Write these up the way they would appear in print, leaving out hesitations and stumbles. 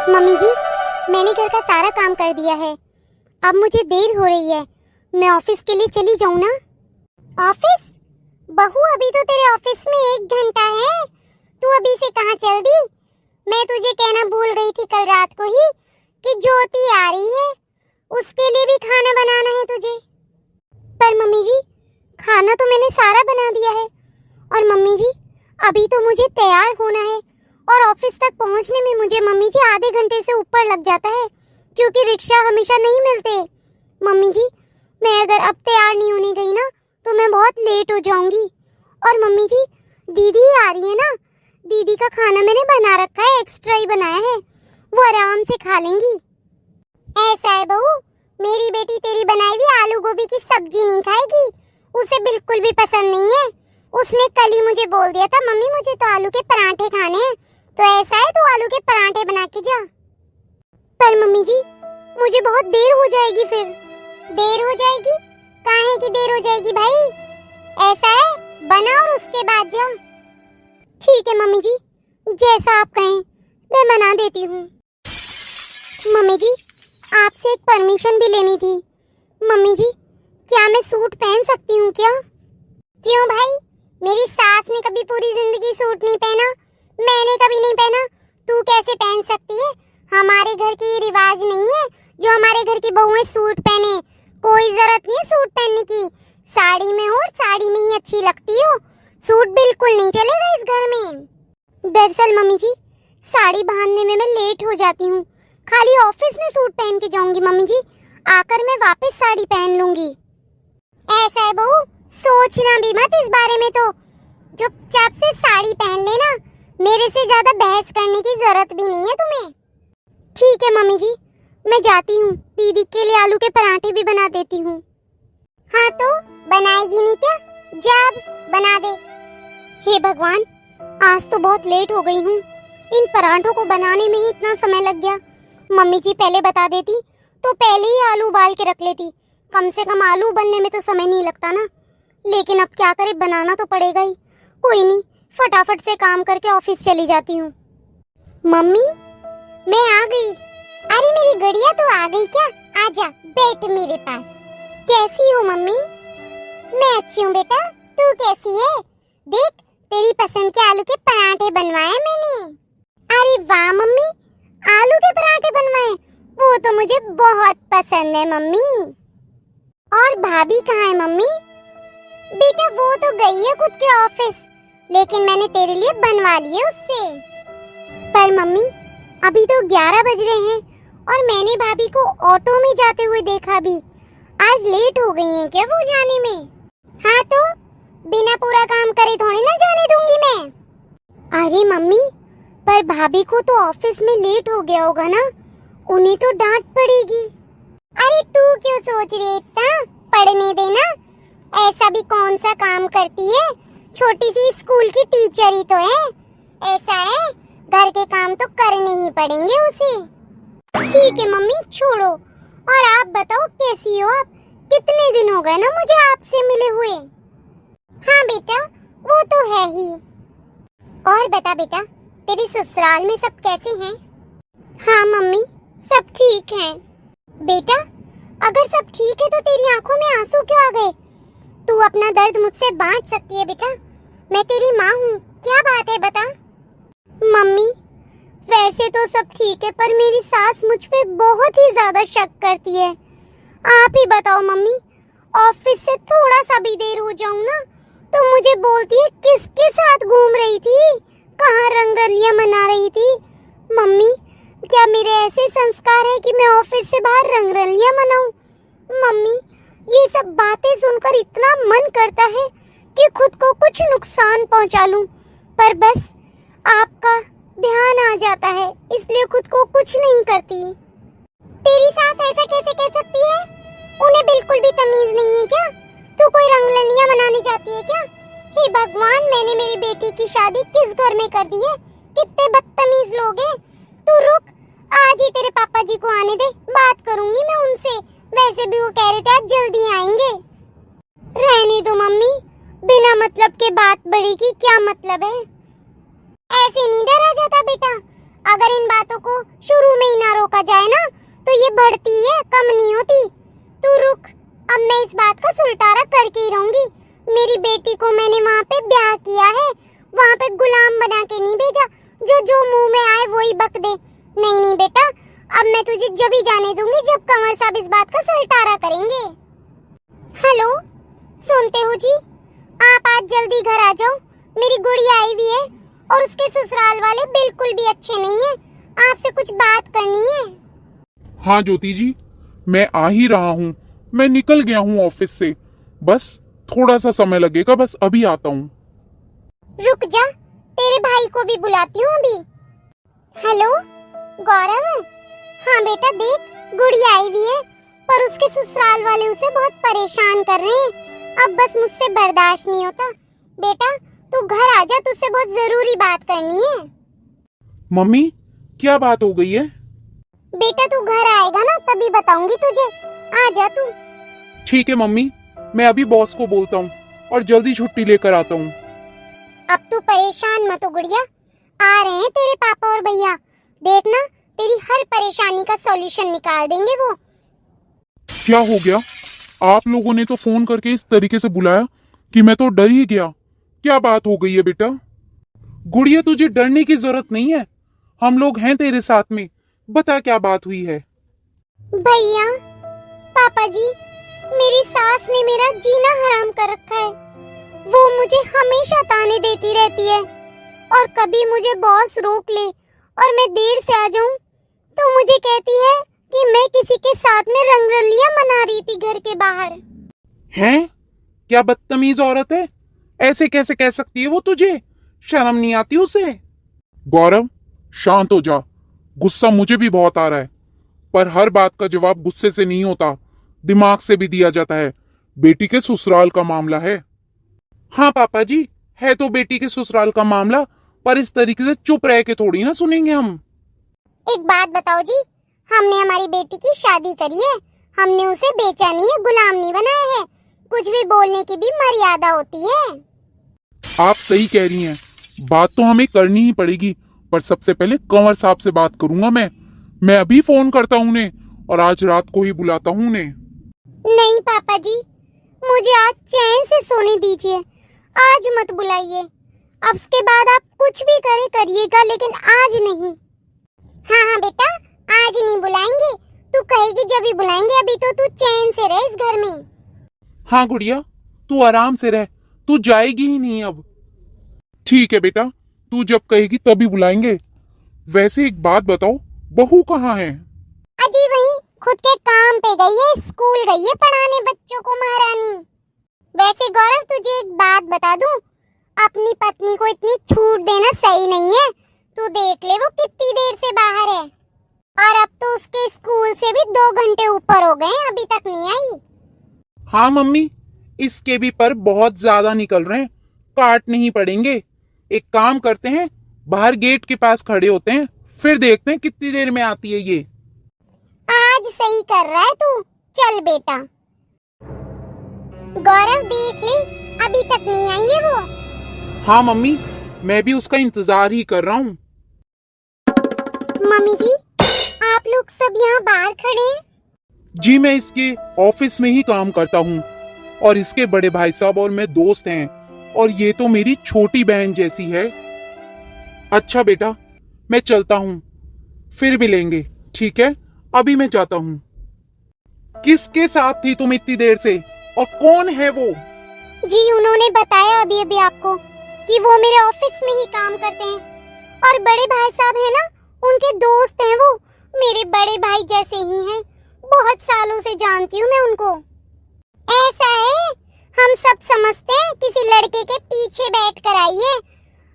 Mummy जी, मैंने घर का सारा काम कर दिया है। अब मुझे देर हो रही है, मैं ऑफिस के लिए चली जाऊँ ना? ऑफिस? बहू, अभी तो तेरे ऑफिस में 1 घंटा है। तू अभी से कहाँ चल दी? मैं तुझे कहना भूल गई थी कल रात को ही कि ज्योति आ रही है, उसके लिए भी खाना बनाना है तुझे। पर मम्मी जी, खाना तो मैंने सारा बना दिया है। और मम्मी जी, अभी तो मुझे तैयार होना है और ऑफिस तक पहुंचने में मुझे मम्मी जी आधे घंटे से ऊपर लग जाता है, क्योंकि रिक्शा हमेशा नहीं मिलते। मम्मी जी, मैं अगर अब तैयार नहीं होने गई ना तो मैं बहुत लेट हो जाऊंगी। और मम्मी जी, दीदी आ रही है ना, दीदी का खाना मैंने बना रखा है, एक्स्ट्रा ही बनाया है, वो आराम से खा लेंगी। ऐसा है बहू, मेरी बेटी तेरी बनाई हुई आलू गोभी की सब्जी नहीं खाएगी, उसे बिल्कुल भी पसंद नहीं है। उसने कल ही मुझे बोल दिया था, मम्मी मुझे तो आलू के पराठे खाने हैं। तो ऐसा है, तू आलू के पराठे बना के जा। पर मम्मी जी, मुझे बहुत देर हो जाएगी। फिर देर हो जाएगी? काहे की देर हो जाएगी भाई? ऐसा है, बना और उसके बाद जा। ठीक है मम्मी जी, जैसा आप कहें मैं बना देती हूँ। मम्मी जी, आपसे एक परमिशन भी लेनी थी। मम्मी जी, क्या मैं सूट पहन सकती हूँ क्या? क्यों भाई, मेरी सास ने कभी पूरी जिंदगी सूट नहीं पहना, मैंने कभी नहीं पहना, तू कैसे पहन सकती है? हमारे घर की रिवाज नहीं है जो हमारे घर की बहुएं सूट पहने। कोई जरूरत नहीं है सूट पहनने की, साड़ी में हो और साड़ी में ही अच्छी लगती हो। सूट बिल्कुल नहीं चलेगा इस घर में। दरअसल मम्मी जी, साड़ी बांधने में मैं लेट हो जाती हूँ, खाली ऑफिस में सूट पहन के जाऊंगी मम्मी जी, आकर मैं वापस साड़ी पहन लूंगी। ऐसा है बहू, सोचना भी मत इस बारे में, तो चुपचाप से साड़ी पहन लेना, मेरे से ज्यादा बहस करने की जरूरत भी नहीं है तुम्हें। ठीक है मम्मी जी, मैं जाती हूँ, दीदी के लिए आलू के पराठे भी बना देती हूँ। हाँ तो बनाएगी नहीं क्या? जा बना दे। हे भगवान, आज तो बहुत लेट हो गई हूँ, इन पराठों को बनाने में ही इतना समय लग गया। मम्मी जी पहले बता देती तो पहले ही आलू उबाल के रख लेती, कम से कम आलू उबलने में तो समय नहीं लगता ना। लेकिन अब क्या करे, बनाना तो पड़ेगा ही। कोई नहीं, फटाफट से काम करके ऑफिस चली जाती हूँ। मम्मी, मैं आ गई। अरे मेरी गुड़िया, तू आ गई क्या? आजा बैठ मेरे पास। कैसी हो मम्मी? मैं अच्छी हूँ बेटा, तू कैसी है? देख, तेरी पसंद के आलू के पराठे बनवाए मैंने। अरे वाह मम्मी, आलू के पराठे बनवाए, वो तो मुझे बहुत पसंद है मम्मी। और भाभी कहाँ है मम्मी? बेटा वो तो गई है खुद के ऑफिस, लेकिन मैंने तेरे लिए बनवा लिए उससे। पर मम्मी, अभी तो 11 बज रहे हैं और मैंने भाभी को ऑटो में जाते हुए देखा भी। आज लेट हो गई हैं क्या वो जाने में? हाँ तो बिना पूरा काम करे थोड़ी ना जाने दूंगी मैं। अरे मम्मी, पर भाभी को तो ऑफिस में लेट हो गया होगा ना, उन्हें तो डांट पड़ेगी। अरे तू क्यों सोच रही है इतना, पढ़ने देना। ऐसा भी कौन सा काम करती है, छोटी सी स्कूल की टीचर ही तो है। ऐसा है, घर के काम तो करने ही पड़ेंगे उसे। ठीक है मम्मी, छोड़ो। और आप बताओ कैसी हो आप? कितने दिन हो गए ना मुझे आपसे मिले हुए। हाँ बेटा, वो तो है ही। और बता बेटा, तेरी ससुराल में सब कैसे हैं? हाँ मम्मी, सब ठीक हैं। बेटा, अगर सब ठीक है तो तेरी आंखों में आंसू क्यों आ गए? तू अपना दर्द मुझसे बांट सकती है बेटा, मैं तेरी माँ हूँ। क्या बात है बता। मम्मी, वैसे तो सब ठीक है, पर मेरी सास मुझ पे बहुत ही ज्यादा शक करती है। आप ही बताओ मम्मी, ऑफिस से थोड़ा सा भी देर हो जाऊँ ना तो मुझे बोलती है किसके साथ घूम रही थी, कहाँ रंगरलियां मना रही थी। मम्मी, क्या मेरे ऐसे संस्कार है कि मैं ऑफिस से बाहर रंगरलियां मनाऊं? मम्मी, ये सब बातें सुनकर इतना मन करता है कि खुद को कुछ नुकसान पहुंचा लूं, पर बस आपका ध्यान आ जाता है, इसलिए खुद को कुछ नहीं करती। तेरी सास ऐसा कैसे कह सकती है? उन्हें बिल्कुल भी तमीज नहीं है क्या? तू कोई रंगरलियां मनाने जाती है क्या? हे भगवान, मैंने मेरी बेटी की शादी किस घर में कर दी है? कितने बदतमीज लोग हैं। तू रुक, आज ही तेरे पापा जी को आने दे, बात करूंगी मैं उनसे। वैसे भी वो कह रहे थे आज जल्दी आएंगे। रहने दो मम्मी, बिना मतलब के बात बढ़ेगी, क्या मतलब है? ऐसे नहीं डरा जाता बेटा, अगर इन बातों को शुरू में ही ना रोका जाए ना तो ये बढ़ती है, कम नहीं होती। तू रुक, अब मैं इस बात का सुलटारा करके ही रहूंगी। मेरी बेटी को मैंने वहाँ पे ब्याह किया है, वहाँ पे गुलाम बना के नहीं भेजा जो जो मुंह में आए वही बक दे। नहीं नहीं बेटा, अब मैं तुझे जब ही जाने दूंगी जब कंवर साहब इस बात का सुलटारा करेंगे। हेलो, सुनते हो जी? आप आज जल्दी घर आ जाओ, मेरी गुड़िया आई हुई है और उसके ससुराल वाले बिल्कुल भी अच्छे नहीं हैं। आपसे कुछ बात करनी है। हाँ ज्योति जी, मैं आ ही रहा हूँ। मैं निकल गया हूँ ऑफिस से, बस थोड़ा सा समय लगेगा, बस अभी आता हूँ। रुक जा, तेरे भाई को भी बुलाती हूँ अभी। हेलो गौरव। हाँ बेटा, देख गुड़िया आई हुई है पर उसके ससुराल वाले उसे बहुत परेशान कर रहे हैं। अब बस मुझसे बर्दाश्त नहीं होता। बेटा तू घर आ जा, तुझसे बहुत जरूरी बात करनी है। मम्मी, क्या बात हो गई है? बेटा तू घर आएगा ना तभी बताऊंगी तुझे, आ जा तू। ठीक है मम्मी, मैं अभी बॉस को बोलता हूँ और जल्दी छुट्टी लेकर आता हूँ। अब तू परेशान मत हो गुड़िया, आ रहे हैं तेरे पापा और भैया। देखना तेरी हर परेशानी का सॉल्यूशन निकाल देंगे वो। क्या हो गया? आप लोगों ने तो फोन करके इस तरीके से बुलाया कि मैं तो डर ही गया। क्या बात हो गई है बेटा? गुड़िया, तुझे डरने की जरूरत नहीं है, हम लोग हैं तेरे साथ में। बता क्या बात हुई है? भैया, पापा जी, मेरी सास ने मेरा जीना हराम कर रखा है। वो मुझे हमेशा ताने देती रहती है और कभी मुझे बॉस रोक ले और मैं देर से आ जाऊं तो मुझे कहती है कि मैं किसी के साथ में रंगरलियां मना रही थी घर के बाहर। हैं? क्या बदतमीज औरत है, ऐसे कैसे कह सकती है वो तुझे? शर्म नहीं आती उसे? गौरव शांत हो जा, गुस्सा मुझे भी बहुत आ रहा है, पर हर बात का जवाब गुस्से से नहीं होता, दिमाग से भी दिया जाता है। बेटी के ससुराल का मामला है। हाँ पापा जी, है तो बेटी के ससुराल का मामला, पर इस तरीके से चुप रह के थोड़ी ना सुनेंगे हम। एक बात बताओ जी, हमने हमारी बेटी की शादी करी है, हमने उसे बेचा नहीं है, गुलाम नहीं बनाया है। कुछ भी बोलने की भी मर्यादा होती है। आप सही कह रही हैं, बात तो हमें करनी ही पड़ेगी, पर सबसे पहले कंवर साहब से बात करूंगा मैं अभी फोन करता हूँ उन्हें और आज रात को ही बुलाता हूँ उन्हें। नहीं पापा जी, मुझे आज चैन से सोने दीजिए, आज मत बुलाइए। अब उसके बाद आप कुछ भी करे करिएगा, लेकिन आज नहीं। हाँ हाँ बेटा, आज नहीं बुलाएंगे, तू कहेगी जब भी बुलाएंगे। अभी तो तू चैन से रह इस घर में। हाँ गुड़िया, तू आराम से रह, तू जाएगी ही नहीं अब। ठीक है बेटा, तू जब कहेगी तभी बुलाएंगे। वैसे एक बात बताओ, बहू कहाँ है? अजी वही खुद के काम पे गई है, स्कूल गई है पढ़ाने बच्चों को महारानी। वैसे गौरव तुझे एक बात बता दूं, अपनी पत्नी को इतनी छूट देना सही नहीं है। तू देख ले वो कितनी देर से बाहर है और अब तो उसके स्कूल से भी 2 घंटे ऊपर हो गए, अभी तक नहीं आई। हाँ मम्मी, इसके भी पर बहुत ज्यादा निकल रहे हैं, काटने ही पड़ेंगे। एक काम करते हैं, बाहर गेट के पास खड़े होते हैं, फिर देखते हैं कितनी देर में आती है ये। आज सही कर रहा है तू, चल बेटा। गौरव देख ले, अभी तक नहीं आई है वो। हाँ मम्मी, मैं भी उसका इंतजार ही कर रहा हूँ। मम्मी जी, आप लोग सब यहाँ बाहर खड़े हैं? जी, मैं इसके ऑफिस में ही काम करता हूँ और इसके बड़े भाई साहब और मैं दोस्त हैं, और ये तो मेरी छोटी बहन जैसी है। अच्छा बेटा, मैं चलता हूँ, फिर मिलेंगे, ठीक है? अभी मैं जाता हूँ। किसके साथ थी तुम इतनी देर से, और कौन है वो? जी उन्होंने बताया अभी अभी आपको कि वो मेरे ऑफिस में ही काम करते हैं और बड़े भाई साहब हैं ना, उनके दोस्त हैं वो, मेरे बड़े भाई जैसे ही हैं। बहुत सालों से जानती हूँ मैं उनको। ऐसा है, हम सब समझते हैं किसी लड़के के पीछे बैठ कर आई है।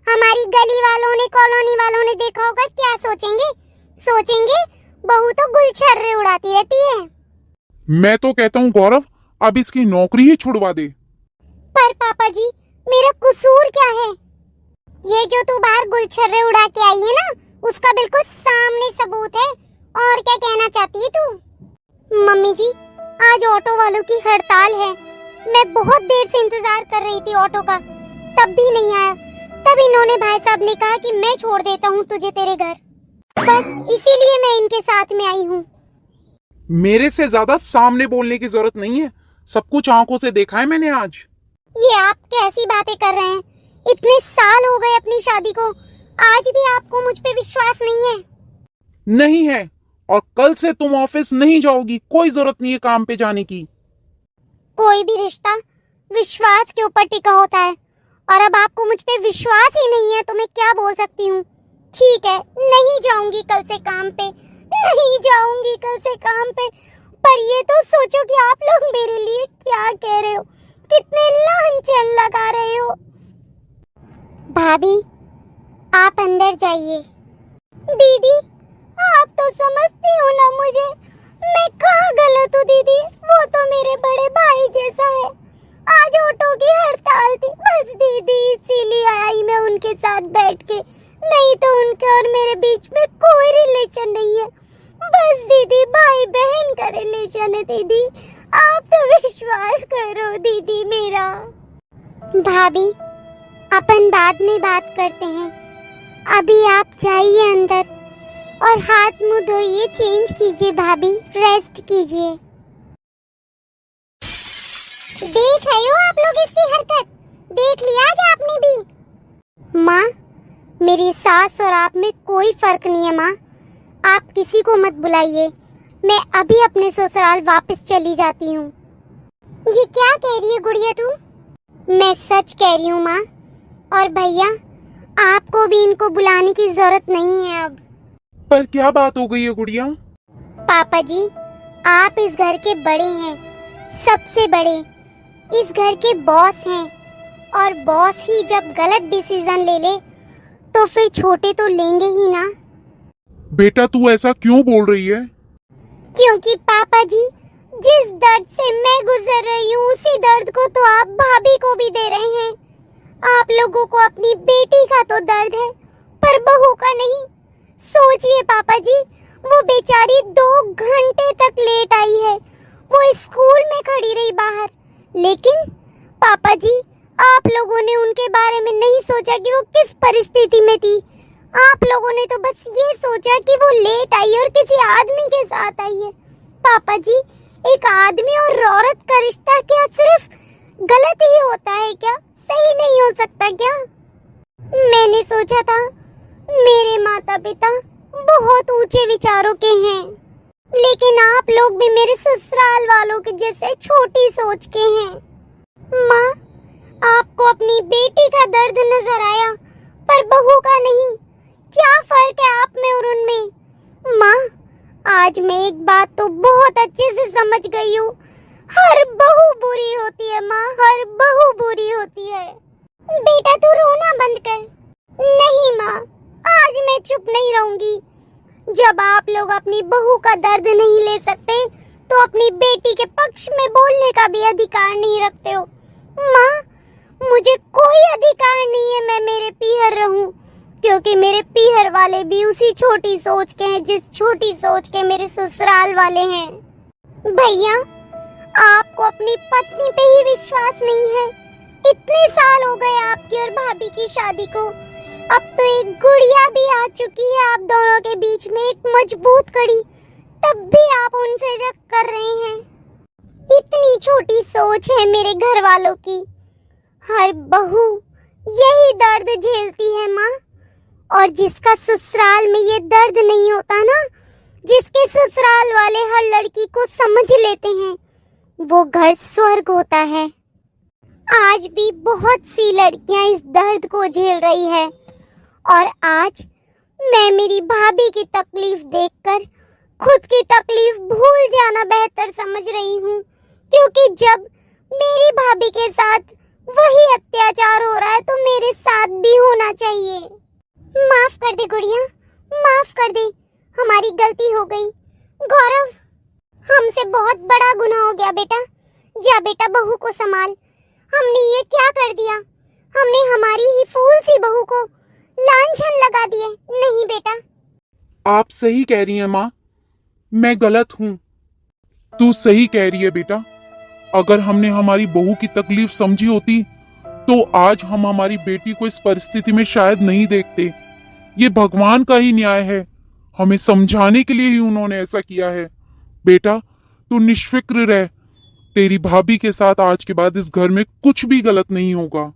हमारी गली वालों ने, कॉलोनी वालों ने देखा होगा, क्या सोचेंगे? सोचेंगे बहू तो गुलछर्रे उड़ाती रहती है। मैं तो कहता हूँ गौरव, अब इसकी नौकरी ही छुड़वा दे। पर पापा जी, मेरा कसूर क्या है? ये जो तू बाहर गुलछर्रे उड़ा के आई है ना, उसका बिल्कुल सामने सबूत है। और क्या कहना चाहती है तू? मम्मी जी, आज ऑटो वालों की हड़ताल है। मैं बहुत देर से इंतजार कर रही थी ऑटो का, तब भी नहीं आया। तब इन्होंने भाई साहब ने कहा कि मैं छोड़ देता हूँ तुझे तेरे घर। बस इसीलिए मैं इनके साथ में आई हूँ। मेरे से ज्यादा सामने बोलने की जरूरत नहीं है, सब कुछ आंखों से देखा है मैंने आज। ये आप कैसी बातें कर रहे हैं? इतने साल हो गए अपनी शादी को, आज भी आपको मुझ पे विश्वास नहीं है? नहीं है, और कल से तुम ऑफिस नहीं जाओगी, कोई जरूरत नहीं है काम पे जाने की। कोई भी रिश्ता विश्वास के ऊपर टिका होता है, और अब आपको मुझ पे विश्वास ही नहीं है तो मैं क्या बोल सकती हूँ। ठीक है, नहीं जाऊंगी कल से काम पे, नहीं जाऊंगी कल से काम पे। पर ये तो सोचो कि आप लोग मेरे लिए क्या कह रहे हो, कितने लांछन लगा रहे हो। भाभी, आप अंदर जाइए। दीदी, आप तो समझती हो ना मुझे, मैं कहाँ गलत हूँ दीदी? वो तो मेरे बड़े भाई जैसा है। आज ऑटो की हड़ताल थी, बस दीदी इसीलिए आई मैं उनके साथ बैठ के, नहीं तो उनके और मेरे बीच में कोई रिलेशन नहीं है। बस दीदी भाई बहन का रिलेशन है दीदी, आप तो विश्वास करो दीदी मेरा। भाभी, अपन बाद में बात करते हैं, अभी आप जाइए अंदर और हाथ मुंह धोइए, चेंज कीजिए भाभी, रेस्ट कीजिए। देख रहे हो आप लोग इसकी हरकत? देख लिया आज आपने भी? माँ, मेरी सास और आप में कोई फर्क नहीं है माँ, आप किसी को मत बुलाइए, मैं अभी अपने ससुराल वापस चली जाती हूँ। ये क्या कह रही है गुड़िया तू? मैं सच कह रही हूँ माँ। और भैया, आपको भी इनको बुलाने की जरूरत नहीं है अब। पर क्या बात हो गई है गुड़िया? पापा जी, आप इस घर के बड़े हैं, सबसे बड़े, इस घर के बॉस हैं, और बॉस ही जब गलत डिसीजन ले ले तो फिर छोटे तो लेंगे ही ना। बेटा तू ऐसा क्यों बोल रही है? क्योंकि पापा जी, जिस दर्द से मैं गुजर रही हूँ उसी दर्द को तो आप भाभी को भी दे रहे हैं। आप लोगों को अपनी बेटी का तो दर्द है, पर बहू का नहीं। सोचिए पापा जी, वो बेचारी 2 घंटे तक लेट आई है, वो स्कूल में खड़ी रही बाहर, लेकिन पापा जी आप लोगों ने उनके बारे में नहीं सोचा कि वो किस परिस्थिति में थी। आप लोगों ने तो बस ये सोचा कि वो लेट आई और किसी आदमी के साथ आई है। पापा जी, एक आदमी और औरत का रिश्ता क्या सिर्फ गलत ही होता है क्या? सही नहीं हो सकता क्या? मैंने सोचा था मेरे माता पिता बहुत ऊंचे विचारों के हैं, लेकिन आप लोग भी मेरे ससुराल वालों के जैसे छोटी सोच के हैं। माँ, आपको अपनी बेटी का दर्द नजर आया, पर बहू का नहीं। क्या फर्क है आप में और उनमें? माँ, आज मैं एक बात तो बहुत अच्छे से समझ गई हूँ, हर बहू बुरी होती है माँ, हर बहू बुरी होती है। बेटा तू रोना बंद कर। नहीं माँ, आज मैं चुप नहीं रहूंगी। जब आप लोग अपनी बहू का दर्द नहीं ले सकते तो अपनी बेटी के पक्ष में बोलने का भी अधिकार नहीं रखते हो। माँ, मुझे कोई अधिकार नहीं है मैं मेरे पीहर रहूं, क्योंकि मेरे पीहर वाले भी उसी छोटी सोच के हैं जिस छोटी सोच के मेरे ससुराल वाले हैं। भैया, आपको अपनी पत्नी पे ही विश्वास नहीं है। इतने साल हो गए आपकी और भाभी की शादी को, अब तो एक गुड़िया भी आ चुकी है आप दोनों के बीच में, एक मजबूत कड़ी, तब भी आप उनसे जग कर रहे हैं। इतनी छोटी सोच है मेरे घर वालों की। हर बहू यही दर्द झेलती है माँ, और जिसका ससुराल में ये दर्द नहीं होता ना, जिसके ससुराल वाले हर लड़की को समझ लेते हैं, वो घर स्वर्ग होता है। आज भी बहुत सी लड़कियां इस दर्द को झेल रही है, और आज मैं मेरी भाभी की तकलीफ देखकर खुद की तकलीफ भूल जाना बेहतर समझ रही हूँ, क्योंकि जब मेरी भाभी के साथ वही अत्याचार हो रहा है तो मेरे साथ भी होना चाहिए। माफ कर दे गुड़िया, माफ कर दे, हमारी गलती हो गई। गौरव, हमसे बहुत बड़ा गुनाह हो गया बेटा। जा बेटा, बहू को संभाल। हमने ये क्या कर दिया? हमने हमारी ही फूल सी बहू को लांछन लगा दिए। नहीं बेटा। आप सही कह रही हैं माँ, मैं गलत हूँ। तू सही कह रही है बेटा, अगर हमने हमारी बहू की तकलीफ समझी होती तो आज हम हमारी बेटी को इस परिस्थिति में शायद नहीं देखते। ये भगवान का ही न्याय है, हमें समझाने के लिए ही उन्होंने ऐसा किया है। बेटा तू निश्फिक्र रह, तेरी भाभी के साथ आज के बाद इस घर में कुछ भी गलत नहीं होगा।